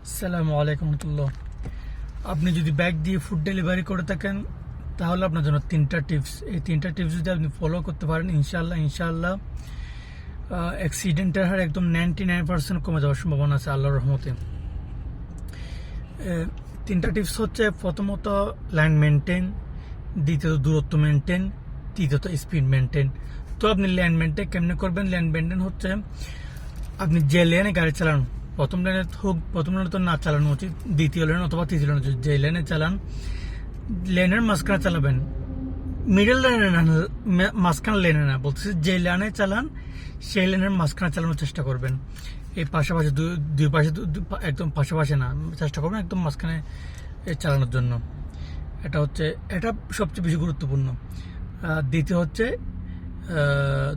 আসসালামু আলাইকুম রহমতুল্লাহ। আপনি যদি ব্যাগ দিয়ে ফুড ডেলিভারি করে থাকেন তাহলে আপনার জন্য তিনটা টিপস। এই তিনটা টিপস যদি আপনি ফলো করতে পারেন ইনশাআল্লাহ অ্যাক্সিডেন্টের হার একদম 99% কমে যাওয়ার সম্ভাবনা আছে আল্লাহর রহমতে। তিনটা টিপস হচ্ছে, প্রথমত লাইন মেনটেন, দ্বিতীয়ত দূরত্ব মেনটেন, তৃতীয়ত স্পিড মেনটেন। তো আপনি লাইন মেনটেন কেমনে করবেন? লাইন মেনটেন হচ্ছে, আপনি যে লেনে গাড়ি চালান, প্রথম লাইনে হোক, প্রথম লাইনে তো না চালানো উচিত, দ্বিতীয় লাইন অথবা তৃতীয় লাইনে যে লেনে চালান, লেনের মাঝখানে চালাবেন, মিডল লাইনে না, মাঝখানে লেনে না, বলতেছে যে লাইনে চালান সেই লাইনের মাঝখানে চালানোর চেষ্টা করবেন। এই পাশাপাশি দুই পাশে একদম পাশাপাশি না, চেষ্টা করবেন একদম মাঝখানে চালানোর জন্য। এটা সবচেয়ে বেশি গুরুত্বপূর্ণ। দ্বিতীয় হচ্ছে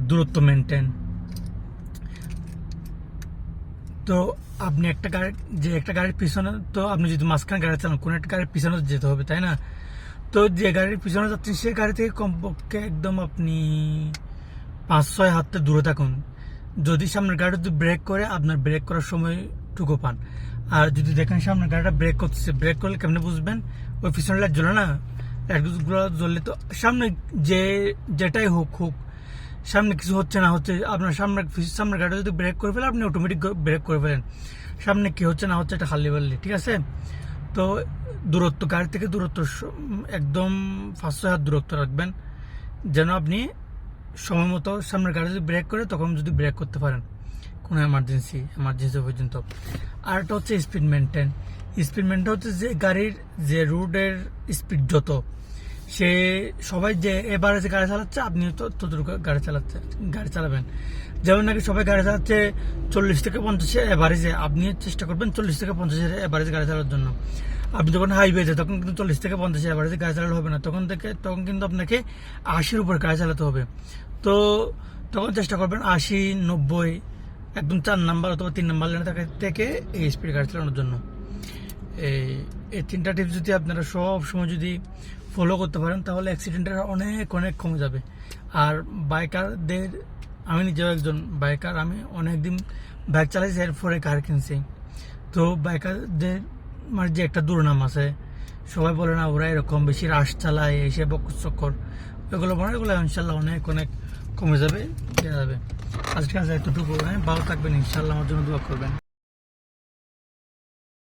দূরত্ব মেনটেন। তো আপনি একটা গাড়ির পিছনে, তো আপনি যদি মাঝখানে গাড়ি চালান, কোনো একটা গাড়ির পিছনে যেতে হবে, তাই না? তো যে গাড়ির পিছনে যাচ্ছেন সেই গাড়ি থেকে কমপক্ষে একদম আপনি 5-6 হাতে দূরে থাকুন। যদি সামনের গাড়ি যদি ব্রেক করে, আপনার ব্রেক করার সময়টুকু পান। আর যদি দেখেন সামনের গাড়িটা ব্রেক করতেছে, ব্রেক করলে কেমনে বুঝবেন? ওই পিছনে লাইট জ্বলে না, লাইটগুলো জ্বললে তো সামনে যেটাই হোক, সামনে কিছু হচ্ছে না হচ্ছে, আপনার সামনের গাড়ি যদি ব্রেক করে ফেলে, আপনি অটোমেটিক ব্রেক করে ফেলেন। সামনে কি হচ্ছে না হচ্ছে এটা খালি বললে, ঠিক আছে? তো দূরত্ব, গাড়ি থেকে দূরত্ব একদম 5-6 হাত দূরত্ব রাখবেন, যেন আপনি সময় মতো সামনের গাড়ি যদি ব্রেক করে তখন যদি ব্রেক করতে পারেন কোনো এমার্জেন্সি পর্যন্ত। আর একটা হচ্ছে স্পিড মেনটেন হচ্ছে যে গাড়ির যে রোডের স্পিড যত, সবাই যে এভারেজে গাড়ি চালাচ্ছে, আপনিও তো ততটুকু গাড়ি চালাবেন। যেমন নাকি সবাই গাড়ি চালাচ্ছে 40 থেকে 50 এভারেজে, আপনি চেষ্টা করবেন 40 থেকে 50 এভারেজে গাড়ি চালানোর জন্য। আপনি যখন হাইওয়েতে, তখন কিন্তু 40 থেকে 50 এভারেজে গাড়ি চালালে হবে না, তখন কিন্তু আপনাকে 80-র উপর গাড়ি চালাতে হবে। তো তখন চেষ্টা করবেন 80-90, একদম 4 নাম্বার অথবা 3 নাম্বার লাইনে থেকে এই স্পিড গাড়ি চালানোর জন্য। এই তিনটা টিপস যদি আপনারা সব সময় যদি ফলো করতে পারেন তাহলে অ্যাক্সিডেন্টের অনেক কমে যাবে। আর বাইকারদের, আমি নিজেও একজন বাইকার, আমি অনেকদিন বাইক চালাইছি, এরপরে কার কিনছি। তো বাইকারদের মানে যে একটা দুর্নাম আছে, সবাই বলে না ওরা এরকম বেশি রাশ চালায়, এসে বকর চক্কর, এগুলো ইনশাল্লাহ অনেক কমে যাবে। আজকে এতটুকু, ভালো থাকবেন, ইনশাল্লাহ আমার জন্য দোয়া করবেন।